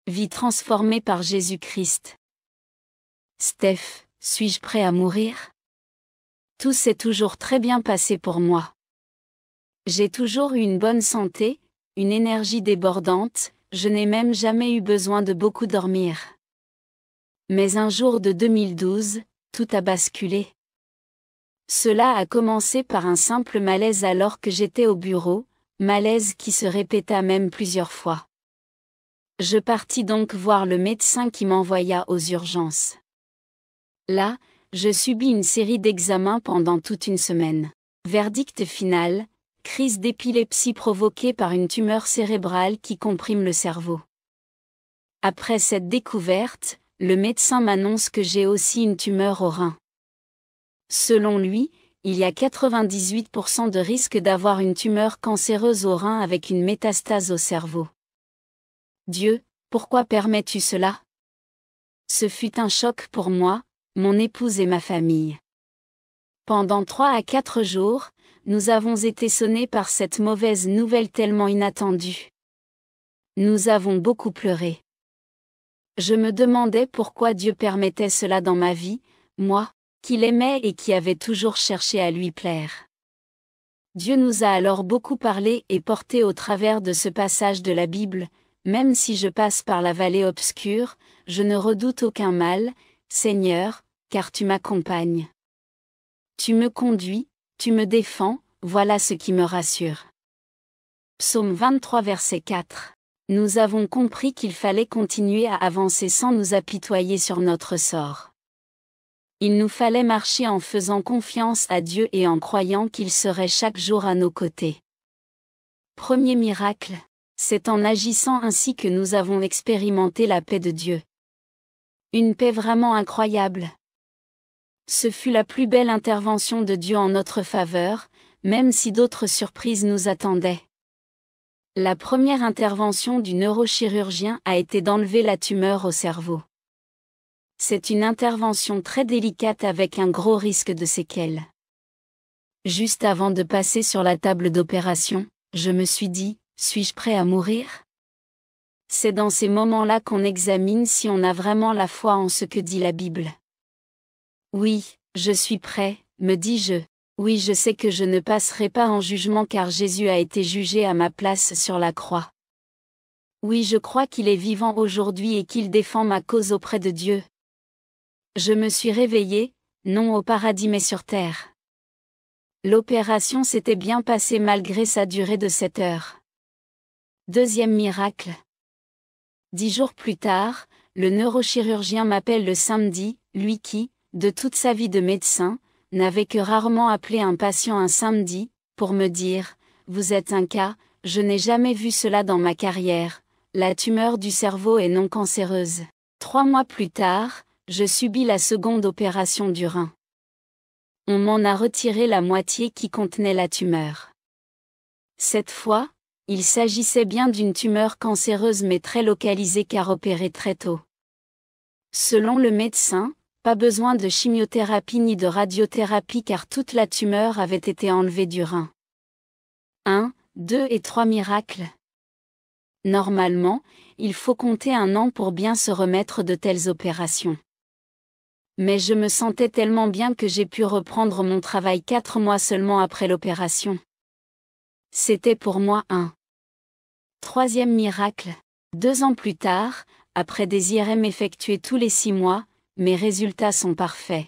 Vie transformée par Jésus-Christ. Steph, suis-je prêt à mourir? Tout s'est toujours très bien passé pour moi. J'ai toujours eu une bonne santé, une énergie débordante, je n'ai même jamais eu besoin de beaucoup dormir. Mais un jour de 2012, tout a basculé. Cela a commencé par un simple malaise alors que j'étais au bureau, malaise qui se répéta même plusieurs fois. Je partis donc voir le médecin qui m'envoya aux urgences. Là, je subis une série d'examens pendant toute une semaine. Verdict final, crise d'épilepsie provoquée par une tumeur cérébrale qui comprime le cerveau. Après cette découverte, le médecin m'annonce que j'ai aussi une tumeur au rein. Selon lui, il y a 98% de risque d'avoir une tumeur cancéreuse au rein avec une métastase au cerveau. Dieu, pourquoi permets-tu cela? Ce fut un choc pour moi, mon épouse et ma famille. Pendant 3 à 4 jours, nous avons été sonnés par cette mauvaise nouvelle tellement inattendue. Nous avons beaucoup pleuré. Je me demandais pourquoi Dieu permettait cela dans ma vie, moi, qui l'aimais et qui avais toujours cherché à lui plaire. Dieu nous a alors beaucoup parlé et porté au travers de ce passage de la Bible. Même si je passe par la vallée obscure, je ne redoute aucun mal, Seigneur, car tu m'accompagnes. Tu me conduis, tu me défends, voilà ce qui me rassure. Psaume 23 verset 4. Nous avons compris qu'il fallait continuer à avancer sans nous apitoyer sur notre sort. Il nous fallait marcher en faisant confiance à Dieu et en croyant qu'il serait chaque jour à nos côtés. Premier miracle. C'est en agissant ainsi que nous avons expérimenté la paix de Dieu. Une paix vraiment incroyable. Ce fut la plus belle intervention de Dieu en notre faveur, même si d'autres surprises nous attendaient. La première intervention du neurochirurgien a été d'enlever la tumeur au cerveau. C'est une intervention très délicate avec un gros risque de séquelles. Juste avant de passer sur la table d'opération, je me suis dit, suis-je prêt à mourir? C'est dans ces moments-là qu'on examine si on a vraiment la foi en ce que dit la Bible. Oui, je suis prêt, me dis-je. Oui, je sais que je ne passerai pas en jugement car Jésus a été jugé à ma place sur la croix. Oui, je crois qu'il est vivant aujourd'hui et qu'il défend ma cause auprès de Dieu. Je me suis réveillé, non au paradis mais sur terre. L'opération s'était bien passée malgré sa durée de 7 heures. Deuxième miracle. 10 jours plus tard, le neurochirurgien m'appelle le samedi, lui qui, de toute sa vie de médecin, n'avait que rarement appelé un patient un samedi, pour me dire « Vous êtes un cas, je n'ai jamais vu cela dans ma carrière, la tumeur du cerveau est non cancéreuse. » 3 mois plus tard, je subis la seconde opération du rein. On m'en a retiré la moitié qui contenait la tumeur. Cette fois, il s'agissait bien d'une tumeur cancéreuse mais très localisée car opérée très tôt. Selon le médecin, pas besoin de chimiothérapie ni de radiothérapie car toute la tumeur avait été enlevée du rein. 1, 2 et 3 miracles. Normalement, il faut compter 1 an pour bien se remettre de telles opérations. Mais je me sentais tellement bien que j'ai pu reprendre mon travail 4 mois seulement après l'opération. C'était pour moi un. Troisième miracle. 2 ans plus tard, après des IRM effectués tous les 6 mois, mes résultats sont parfaits.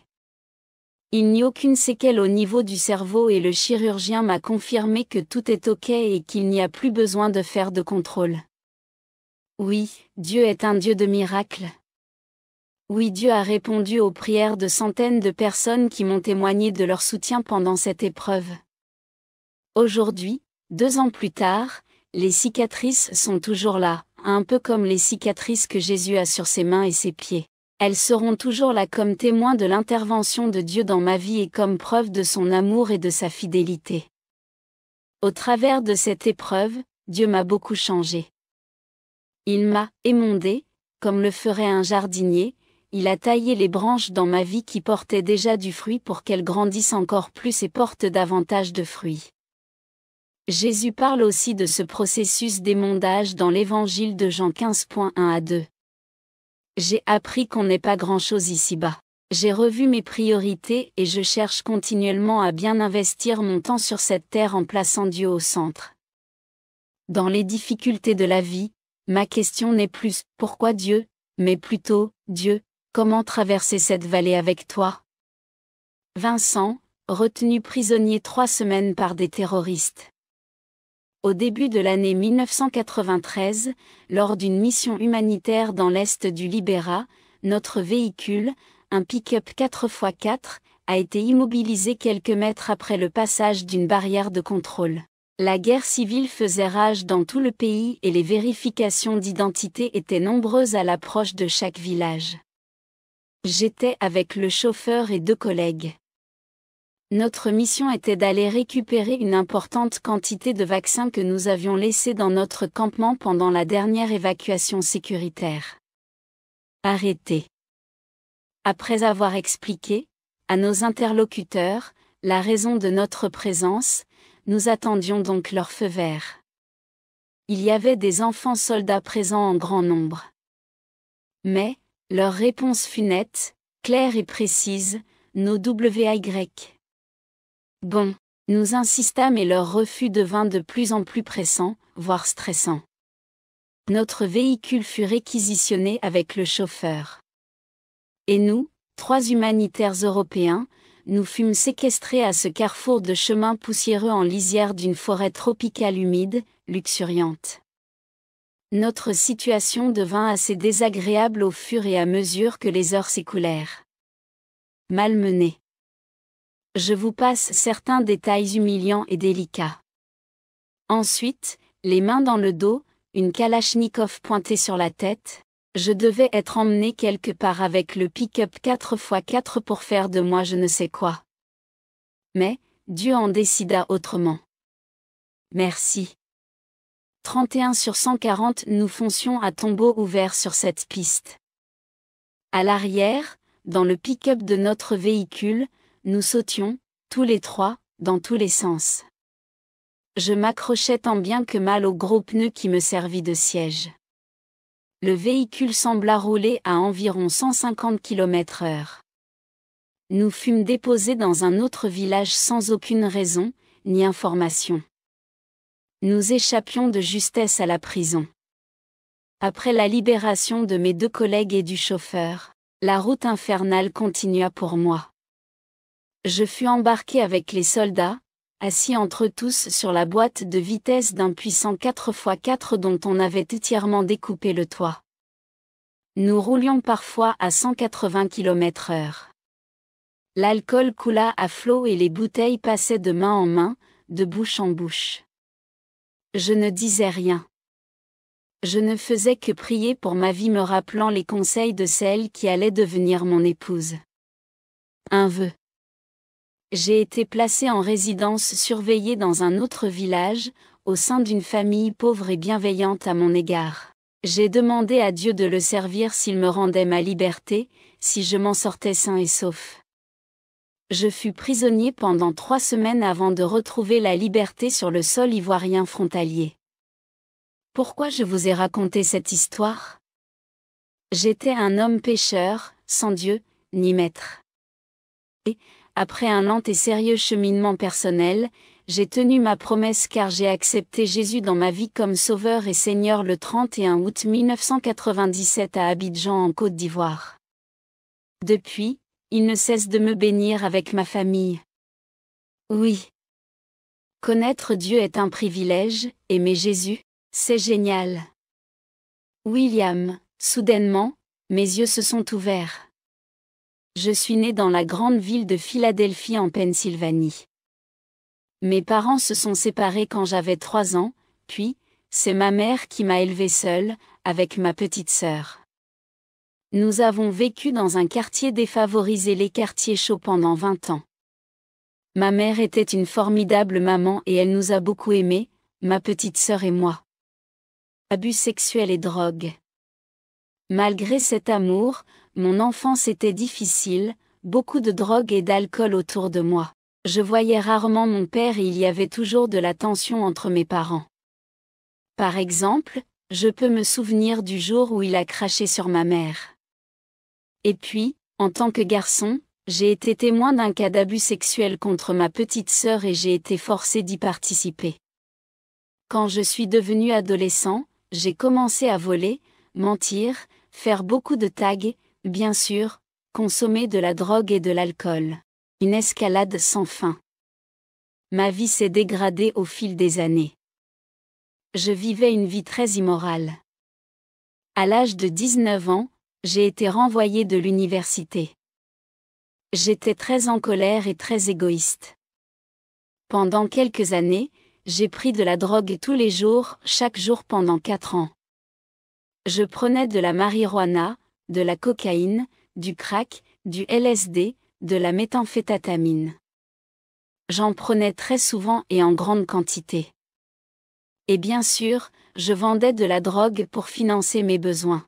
Il n'y a aucune séquelle au niveau du cerveau et le chirurgien m'a confirmé que tout est OK et qu'il n'y a plus besoin de faire de contrôle. Oui, Dieu est un Dieu de miracles. Oui, Dieu a répondu aux prières de centaines de personnes qui m'ont témoigné de leur soutien pendant cette épreuve. Aujourd'hui, 2 ans plus tard, les cicatrices sont toujours là, un peu comme les cicatrices que Jésus a sur ses mains et ses pieds. Elles seront toujours là comme témoins de l'intervention de Dieu dans ma vie et comme preuve de son amour et de sa fidélité. Au travers de cette épreuve, Dieu m'a beaucoup changé. Il m'a émondé, comme le ferait un jardinier, il a taillé les branches dans ma vie qui portaient déjà du fruit pour qu'elles grandissent encore plus et portent davantage de fruits. Jésus parle aussi de ce processus d'émondage dans l'Évangile de Jean 15.1 à 2. J'ai appris qu'on n'est pas grand-chose ici-bas. J'ai revu mes priorités et je cherche continuellement à bien investir mon temps sur cette terre en plaçant Dieu au centre. Dans les difficultés de la vie, ma question n'est plus « Pourquoi Dieu ?», mais plutôt « Dieu, comment traverser cette vallée avec toi ?» Vincent, retenu prisonnier 3 semaines par des terroristes. Au début de l'année 1993, lors d'une mission humanitaire dans l'est du Libéria, notre véhicule, un pick-up 4x4, a été immobilisé quelques mètres après le passage d'une barrière de contrôle. La guerre civile faisait rage dans tout le pays et les vérifications d'identité étaient nombreuses à l'approche de chaque village. J'étais avec le chauffeur et 2 collègues. Notre mission était d'aller récupérer une importante quantité de vaccins que nous avions laissés dans notre campement pendant la dernière évacuation sécuritaire. Arrêté. Après avoir expliqué, à nos interlocuteurs, la raison de notre présence, nous attendions donc leur feu vert. Il y avait des enfants soldats présents en grand nombre. Mais, leur réponse fut nette, claire et précise, nos WY. Bon, nous insistâmes et leur refus devint de plus en plus pressant, voire stressant. Notre véhicule fut réquisitionné avec le chauffeur. Et nous, 3 humanitaires européens, nous fûmes séquestrés à ce carrefour de chemins poussiéreux en lisière d'une forêt tropicale humide, luxuriante. Notre situation devint assez désagréable au fur et à mesure que les heures s'écoulèrent. Malmenés. Je vous passe certains détails humiliants et délicats. Ensuite, les mains dans le dos, une kalachnikov pointée sur la tête, je devais être emmené quelque part avec le pick-up 4x4 pour faire de moi je ne sais quoi. Mais, Dieu en décida autrement. Merci. 31 sur 140 nous foncions à tombeau ouvert sur cette piste. À l'arrière, dans le pick-up de notre véhicule, nous sautions, tous les 3, dans tous les sens. Je m'accrochais tant bien que mal au gros pneu qui me servit de siège. Le véhicule sembla rouler à environ 150 km/h. Nous fûmes déposés dans un autre village sans aucune raison, ni information. Nous échappions de justesse à la prison. Après la libération de mes 2 collègues et du chauffeur, la route infernale continua pour moi. Je fus embarqué avec les soldats, assis entre tous sur la boîte de vitesse d'un puissant 4x4 dont on avait entièrement découpé le toit. Nous roulions parfois à 180 km/h. L'alcool coula à flot et les bouteilles passaient de main en main, de bouche en bouche. Je ne disais rien. Je ne faisais que prier pour ma vie me rappelant les conseils de celle qui allait devenir mon épouse. Un vœu. J'ai été placé en résidence surveillée dans un autre village, au sein d'une famille pauvre et bienveillante à mon égard. J'ai demandé à Dieu de le servir s'il me rendait ma liberté, si je m'en sortais sain et sauf. Je fus prisonnier pendant 3 semaines avant de retrouver la liberté sur le sol ivoirien frontalier. Pourquoi je vous ai raconté cette histoire ? J'étais un homme pécheur, sans Dieu, ni maître. Et, après un lent et sérieux cheminement personnel, j'ai tenu ma promesse car j'ai accepté Jésus dans ma vie comme Sauveur et Seigneur le 31 août 1997 à Abidjan en Côte d'Ivoire. Depuis, il ne cesse de me bénir avec ma famille. Oui. Connaître Dieu est un privilège, aimer Jésus, c'est génial. William, soudainement, mes yeux se sont ouverts. Je suis né dans la grande ville de Philadelphie en Pennsylvanie. Mes parents se sont séparés quand j'avais 3 ans, puis, c'est ma mère qui m'a élevé seule, avec ma petite sœur. Nous avons vécu dans un quartier défavorisé, les quartiers chauds, pendant 20 ans. Ma mère était une formidable maman et elle nous a beaucoup aimés, ma petite sœur et moi. Abus sexuels et drogue. Malgré cet amour, mon enfance était difficile, beaucoup de drogue et d'alcool autour de moi. Je voyais rarement mon père et il y avait toujours de la tension entre mes parents. Par exemple, je peux me souvenir du jour où il a craché sur ma mère. Et puis, en tant que garçon, j'ai été témoin d'un cas d'abus sexuel contre ma petite sœur et j'ai été forcé d'y participer. Quand je suis devenu adolescent, j'ai commencé à voler, mentir, faire beaucoup de tags, bien sûr, consommer de la drogue et de l'alcool. Une escalade sans fin. Ma vie s'est dégradée au fil des années. Je vivais une vie très immorale. À l'âge de 19 ans, j'ai été renvoyé de l'université. J'étais très en colère et très égoïste. Pendant quelques années, j'ai pris de la drogue tous les jours, chaque jour pendant 4 ans. Je prenais de la marijuana, de la cocaïne, du crack, du LSD, de la méthamphétamine. J'en prenais très souvent et en grande quantité. Et bien sûr, je vendais de la drogue pour financer mes besoins.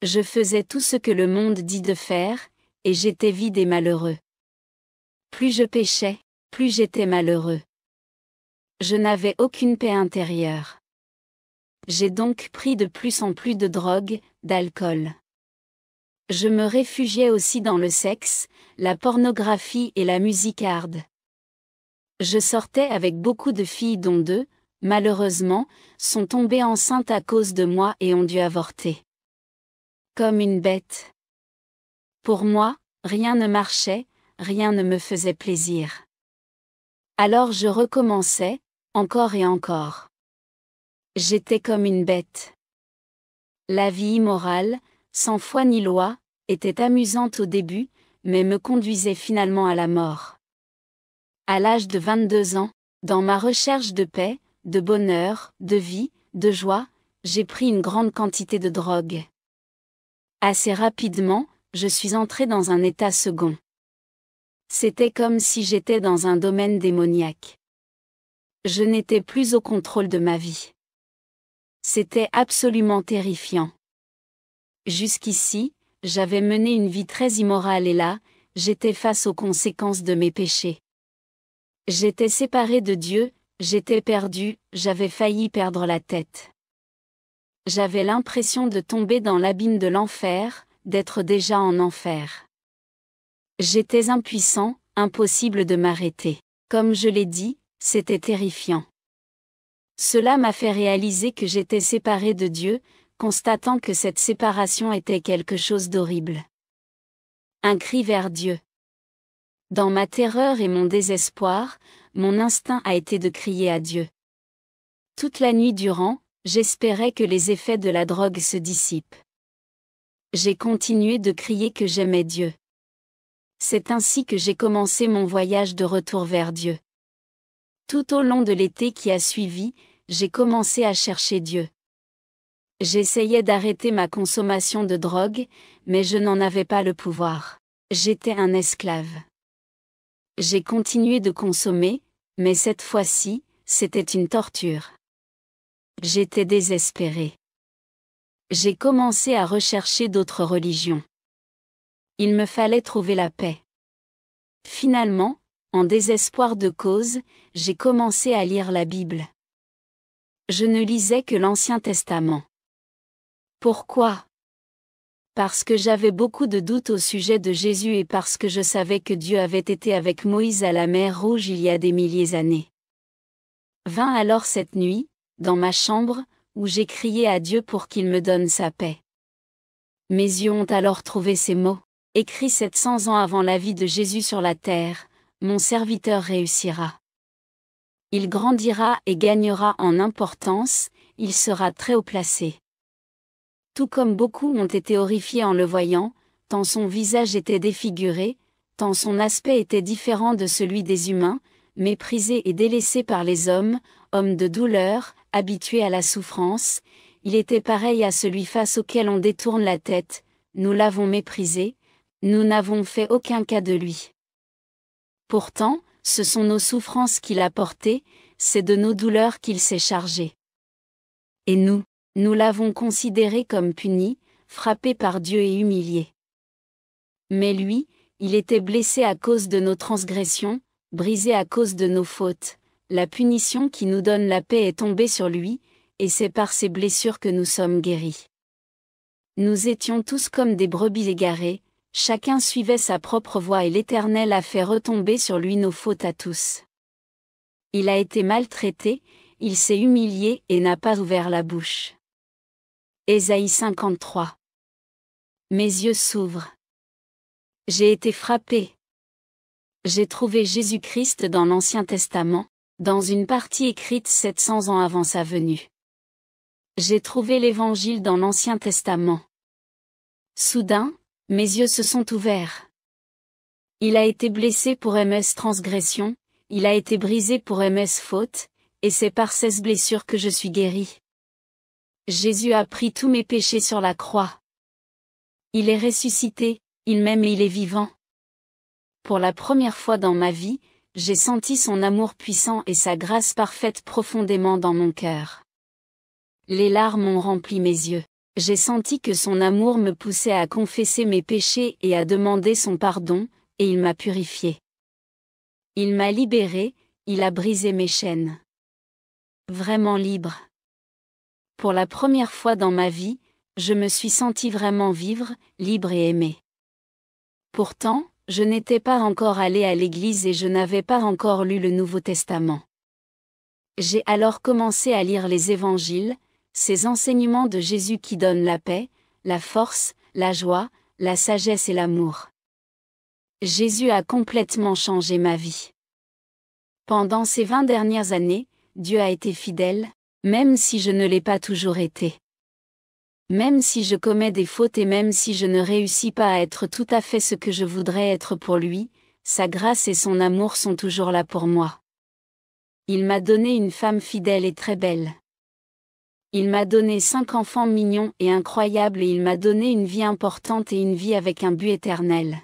Je faisais tout ce que le monde dit de faire, et j'étais vide et malheureux. Plus je péchais, plus j'étais malheureux. Je n'avais aucune paix intérieure. J'ai donc pris de plus en plus de drogue, d'alcool. Je me réfugiais aussi dans le sexe, la pornographie et la musique hard. Je sortais avec beaucoup de filles dont 2, malheureusement, sont tombées enceintes à cause de moi et ont dû avorter. Comme une bête. Pour moi, rien ne marchait, rien ne me faisait plaisir. Alors je recommençais, encore et encore. J'étais comme une bête. La vie immorale, sans foi ni loi, était amusante au début, mais me conduisait finalement à la mort. À l'âge de 22 ans, dans ma recherche de paix, de bonheur, de vie, de joie, j'ai pris une grande quantité de drogue. Assez rapidement, je suis entré dans un état second. C'était comme si j'étais dans un domaine démoniaque. Je n'étais plus au contrôle de ma vie. C'était absolument terrifiant. Jusqu'ici, j'avais mené une vie très immorale et là, j'étais face aux conséquences de mes péchés. J'étais séparé de Dieu, j'étais perdu, j'avais failli perdre la tête. J'avais l'impression de tomber dans l'abîme de l'enfer, d'être déjà en enfer. J'étais impuissant, impossible de m'arrêter. Comme je l'ai dit, c'était terrifiant. Cela m'a fait réaliser que j'étais séparé de Dieu, constatant que cette séparation était quelque chose d'horrible. Un cri vers Dieu. Dans ma terreur et mon désespoir, mon instinct a été de crier à Dieu. Toute la nuit durant, j'espérais que les effets de la drogue se dissipent. J'ai continué de crier que j'aimais Dieu. C'est ainsi que j'ai commencé mon voyage de retour vers Dieu. Tout au long de l'été qui a suivi, j'ai commencé à chercher Dieu. J'essayais d'arrêter ma consommation de drogue, mais je n'en avais pas le pouvoir. J'étais un esclave. J'ai continué de consommer, mais cette fois-ci, c'était une torture. J'étais désespéré. J'ai commencé à rechercher d'autres religions. Il me fallait trouver la paix. Finalement, en désespoir de cause, j'ai commencé à lire la Bible. Je ne lisais que l'Ancien Testament. Pourquoi ? Parce que j'avais beaucoup de doutes au sujet de Jésus et parce que je savais que Dieu avait été avec Moïse à la mer Rouge il y a des milliers d'années. Vint alors cette nuit, dans ma chambre, où j'ai crié à Dieu pour qu'il me donne sa paix. Mes yeux ont alors trouvé ces mots, écrits 700 ans avant la vie de Jésus sur la terre, mon serviteur réussira. Il grandira et gagnera en importance, il sera très haut placé. Tout comme beaucoup ont été horrifiés en le voyant, tant son visage était défiguré, tant son aspect était différent de celui des humains, méprisé et délaissé par les hommes, homme de douleur, habitué à la souffrance, il était pareil à celui face auquel on détourne la tête, nous l'avons méprisé, nous n'avons fait aucun cas de lui. Pourtant, ce sont nos souffrances qu'il a portées, c'est de nos douleurs qu'il s'est chargé. Et nous l'avons considéré comme puni, frappé par Dieu et humilié. Mais lui, il était blessé à cause de nos transgressions, brisé à cause de nos fautes, la punition qui nous donne la paix est tombée sur lui, et c'est par ses blessures que nous sommes guéris. Nous étions tous comme des brebis égarées, chacun suivait sa propre voie et l'Éternel a fait retomber sur lui nos fautes à tous. Il a été maltraité, il s'est humilié et n'a pas ouvert la bouche. Ésaïe 53. Mes yeux s'ouvrent. J'ai été frappé. J'ai trouvé Jésus-Christ dans l'Ancien Testament, dans une partie écrite 700 ans avant sa venue. J'ai trouvé l'Évangile dans l'Ancien Testament. Soudain, mes yeux se sont ouverts. Il a été blessé pour MS transgression, il a été brisé pour MS faute, et c'est par ces blessures que je suis guéri. Jésus a pris tous mes péchés sur la croix. Il est ressuscité, il m'aime et il est vivant. Pour la première fois dans ma vie, j'ai senti son amour puissant et sa grâce parfaite profondément dans mon cœur. Les larmes ont rempli mes yeux. J'ai senti que son amour me poussait à confesser mes péchés et à demander son pardon, et il m'a purifié. Il m'a libéré, il a brisé mes chaînes. Vraiment libre. Pour la première fois dans ma vie, je me suis senti vraiment vivre, libre et aimé. Pourtant, je n'étais pas encore allé à l'église et je n'avais pas encore lu le Nouveau Testament. J'ai alors commencé à lire les évangiles, ces enseignements de Jésus qui donnent la paix, la force, la joie, la sagesse et l'amour. Jésus a complètement changé ma vie. Pendant ces 20 dernières années, Dieu a été fidèle, même si je ne l'ai pas toujours été. Même si je commets des fautes et même si je ne réussis pas à être tout à fait ce que je voudrais être pour lui, sa grâce et son amour sont toujours là pour moi. Il m'a donné une femme fidèle et très belle. Il m'a donné 5 enfants mignons et incroyables et il m'a donné une vie importante et une vie avec un but éternel.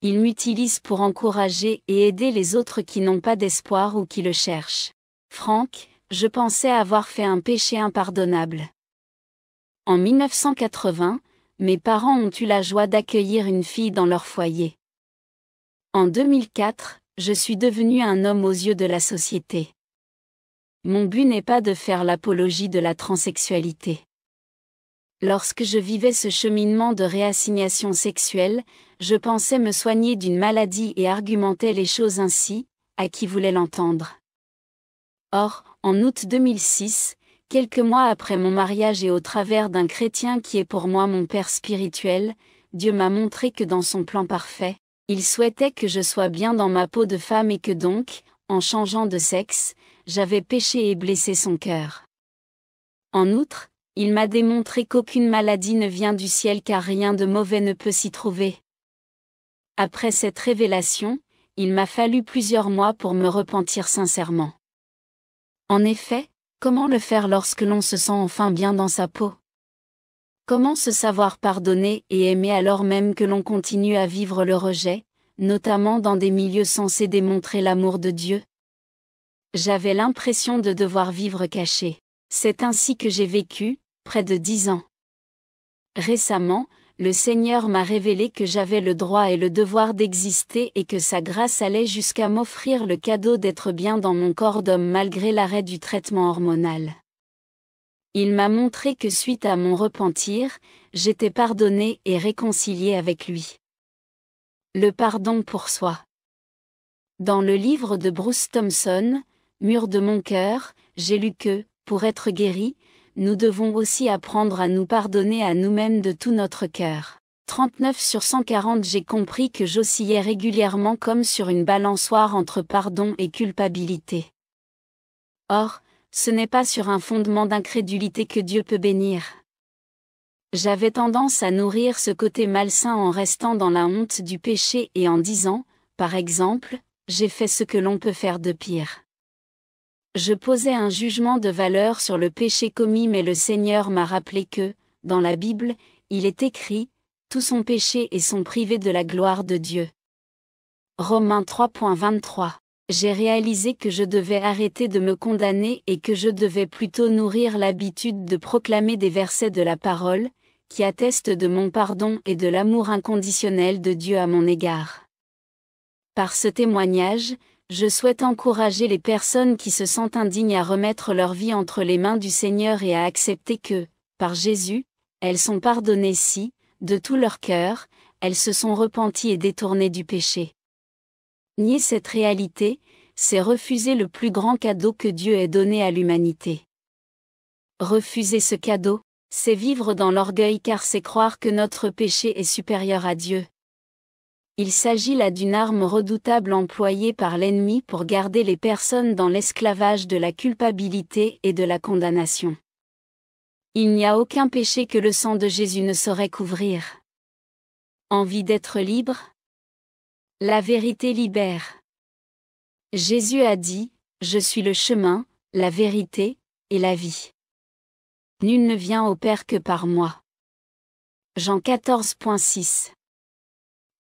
Il m'utilise pour encourager et aider les autres qui n'ont pas d'espoir ou qui le cherchent. Franck, je pensais avoir fait un péché impardonnable. En 1980, mes parents ont eu la joie d'accueillir une fille dans leur foyer. En 2004, je suis devenu un homme aux yeux de la société. Mon but n'est pas de faire l'apologie de la transsexualité. Lorsque je vivais ce cheminement de réassignation sexuelle, je pensais me soigner d'une maladie et argumentais les choses ainsi, à qui voulait l'entendre. Or, en août 2006, quelques mois après mon mariage et au travers d'un chrétien qui est pour moi mon père spirituel, Dieu m'a montré que dans son plan parfait, il souhaitait que je sois bien dans ma peau de femme et que donc, en changeant de sexe, j'avais péché et blessé son cœur. En outre, il m'a démontré qu'aucune maladie ne vient du ciel car rien de mauvais ne peut s'y trouver. Après cette révélation, il m'a fallu plusieurs mois pour me repentir sincèrement. En effet, comment le faire lorsque l'on se sent enfin bien dans sa peau? Comment se savoir pardonner et aimer alors même que l'on continue à vivre le rejet, notamment dans des milieux censés démontrer l'amour de Dieu? J'avais l'impression de devoir vivre caché. C'est ainsi que j'ai vécu, près de 10 ans. Récemment, le Seigneur m'a révélé que j'avais le droit et le devoir d'exister et que sa grâce allait jusqu'à m'offrir le cadeau d'être bien dans mon corps d'homme malgré l'arrêt du traitement hormonal. Il m'a montré que suite à mon repentir, j'étais pardonné et réconcilié avec lui. Le pardon pour soi. Dans le livre de Bruce Thompson, Mur de mon cœur, j'ai lu que, pour être guéri, nous devons aussi apprendre à nous pardonner à nous-mêmes de tout notre cœur. 39 sur 140. J'ai compris que j'oscillais régulièrement comme sur une balançoire entre pardon et culpabilité. Or, ce n'est pas sur un fondement d'incrédulité que Dieu peut bénir. J'avais tendance à nourrir ce côté malsain en restant dans la honte du péché et en disant, par exemple, j'ai fait ce que l'on peut faire de pire. Je posais un jugement de valeur sur le péché commis mais le Seigneur m'a rappelé que, dans la Bible, il est écrit, tous sont péchés et sont privés de la gloire de Dieu. Romains 3.23. J'ai réalisé que je devais arrêter de me condamner et que je devais plutôt nourrir l'habitude de proclamer des versets de la parole, qui attestent de mon pardon et de l'amour inconditionnel de Dieu à mon égard. Par ce témoignage, je souhaite encourager les personnes qui se sentent indignes à remettre leur vie entre les mains du Seigneur et à accepter que, par Jésus, elles sont pardonnées si, de tout leur cœur, elles se sont repenties et détournées du péché. Nier cette réalité, c'est refuser le plus grand cadeau que Dieu ait donné à l'humanité. Refuser ce cadeau, c'est vivre dans l'orgueil car c'est croire que notre péché est supérieur à Dieu. Il s'agit là d'une arme redoutable employée par l'ennemi pour garder les personnes dans l'esclavage de la culpabilité et de la condamnation. Il n'y a aucun péché que le sang de Jésus ne saurait couvrir. Envie d'être libre? La vérité libère. Jésus a dit, « Je suis le chemin, la vérité, et la vie. Nul ne vient au Père que par moi. » Jean 14.6.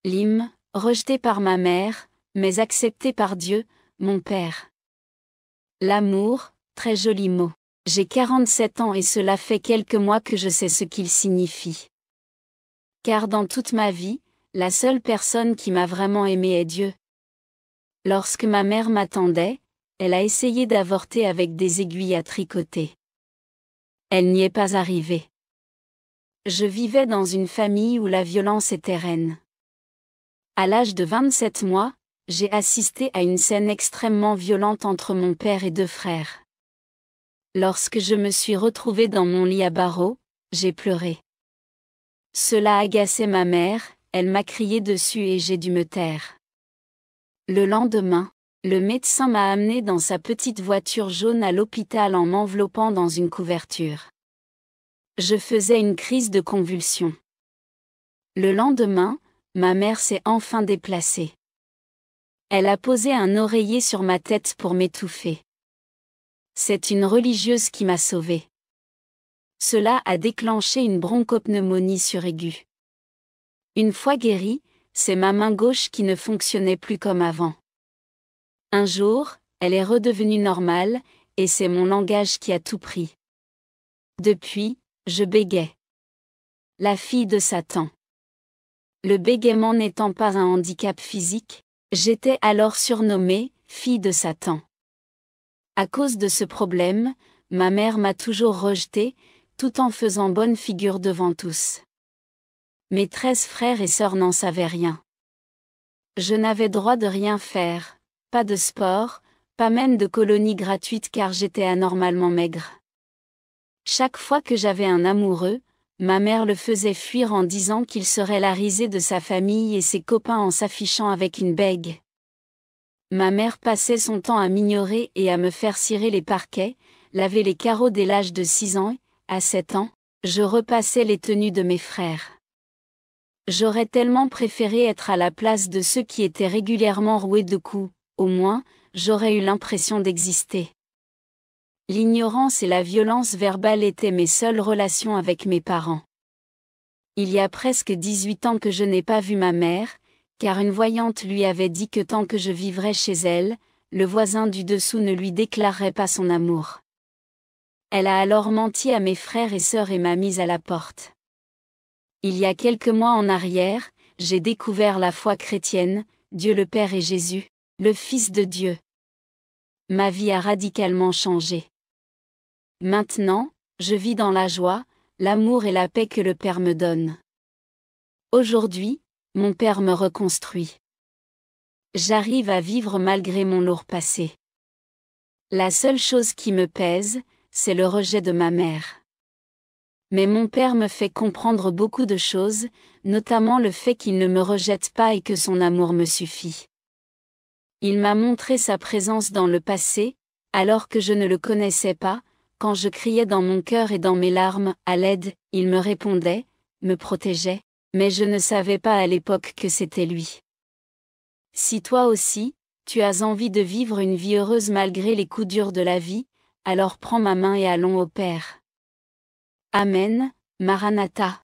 L'hymne, rejeté par ma mère, mais accepté par Dieu, mon Père. L'amour, très joli mot. J'ai 47 ans et cela fait quelques mois que je sais ce qu'il signifie. Car dans toute ma vie, la seule personne qui m'a vraiment aimé est Dieu. Lorsque ma mère m'attendait, elle a essayé d'avorter avec des aiguilles à tricoter. Elle n'y est pas arrivée. Je vivais dans une famille où la violence était reine. À l'âge de 27 mois, j'ai assisté à une scène extrêmement violente entre mon père et 2 frères. Lorsque je me suis retrouvée dans mon lit à barreaux, j'ai pleuré. Cela agaçait ma mère, elle m'a crié dessus et j'ai dû me taire. Le lendemain, le médecin m'a amené dans sa petite voiture jaune à l'hôpital en m'enveloppant dans une couverture. Je faisais une crise de convulsion. Le lendemain, ma mère s'est enfin déplacée. Elle a posé un oreiller sur ma tête pour m'étouffer. C'est une religieuse qui m'a sauvée. Cela a déclenché une bronchopneumonie suraiguë. Une fois guérie, c'est ma main gauche qui ne fonctionnait plus comme avant. Un jour, elle est redevenue normale, et c'est mon langage qui a tout pris. Depuis, je bégais. La fille de Satan. Le bégaiement n'étant pas un handicap physique, j'étais alors surnommée « fille de Satan ». À cause de ce problème, ma mère m'a toujours rejetée, tout en faisant bonne figure devant tous. Mes 13 frères et sœurs n'en savaient rien. Je n'avais droit de rien faire, pas de sport, pas même de colonie gratuite car j'étais anormalement maigre. Chaque fois que j'avais un amoureux, ma mère le faisait fuir en disant qu'il serait la risée de sa famille et ses copains en s'affichant avec une bègue. Ma mère passait son temps à m'ignorer et à me faire cirer les parquets, laver les carreaux dès l'âge de 6 ans et, à 7 ans, je repassais les tenues de mes frères. J'aurais tellement préféré être à la place de ceux qui étaient régulièrement roués de coups, au moins, j'aurais eu l'impression d'exister. L'ignorance et la violence verbale étaient mes seules relations avec mes parents. Il y a presque 18 ans que je n'ai pas vu ma mère, car une voyante lui avait dit que tant que je vivrais chez elle, le voisin du dessous ne lui déclarerait pas son amour. Elle a alors menti à mes frères et sœurs et m'a mise à la porte. Il y a quelques mois en arrière, j'ai découvert la foi chrétienne, Dieu le Père et Jésus, le Fils de Dieu. Ma vie a radicalement changé. Maintenant, je vis dans la joie, l'amour et la paix que le Père me donne. Aujourd'hui, mon Père me reconstruit. J'arrive à vivre malgré mon lourd passé. La seule chose qui me pèse, c'est le rejet de ma mère. Mais mon Père me fait comprendre beaucoup de choses, notamment le fait qu'il ne me rejette pas et que son amour me suffit. Il m'a montré sa présence dans le passé, alors que je ne le connaissais pas. Quand je criais dans mon cœur et dans mes larmes, à l'aide, il me répondait, me protégeait, mais je ne savais pas à l'époque que c'était lui. Si toi aussi, tu as envie de vivre une vie heureuse malgré les coups durs de la vie, alors prends ma main et allons au Père. Amen, Maranatha.